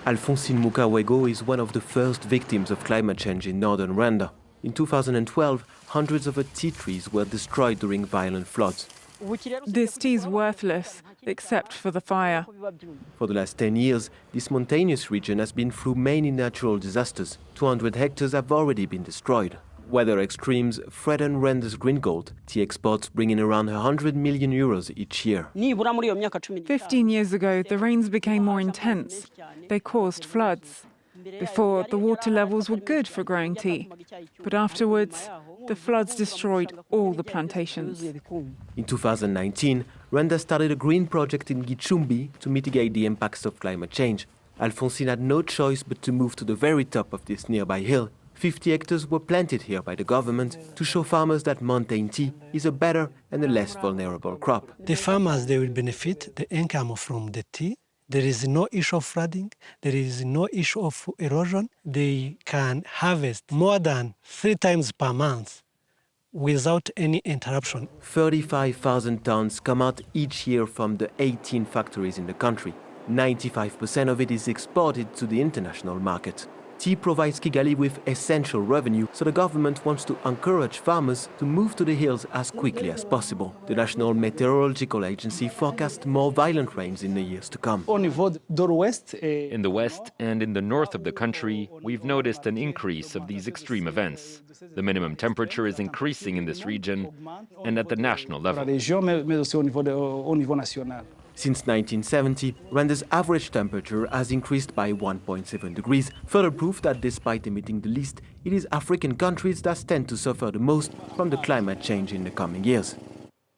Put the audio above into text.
Alphonsine Mukawego is one of the first victims of climate change in northern Rwanda. In 2012, hundreds of her tea trees were destroyed during violent floods. This tea is worthless, except for the fire. For the last 10 years, this mountainous region has been through many natural disasters. 200 hectares have already been destroyed. Weather extremes threaten Rwanda's green gold, tea exports bring in around 100 million euros each year. 15 years ago, the rains became more intense. They caused floods. Before, the water levels were good for growing tea. But afterwards, the floods destroyed all the plantations. In 2019, Rwanda started a green project in Gicumbi to mitigate the impacts of climate change. Alphonsine had no choice but to move to the very top of this nearby hill. 50 hectares were planted here by the government to show farmers that mountain tea is a better and a less vulnerable crop. The farmers, they will benefit the income from the tea. There is no issue of flooding. There is no issue of erosion. They can harvest more than 3 times per month without any interruption. 35,000 tons come out each year from the 18 factories in the country. 95% of it is exported to the international market. Tea provides Kigali with essential revenue, so the government wants to encourage farmers to move to the hills as quickly as possible. The National Meteorological Agency forecasts more violent rains in the years to come. In the west and in the north of the country, we've noticed an increase of these extreme events. The minimum temperature is increasing in this region and at the national level. Since 1970, Rwanda's average temperature has increased by 1.7 degrees, further proof that despite emitting the least, it is African countries that stand to suffer the most from the climate change in the coming years.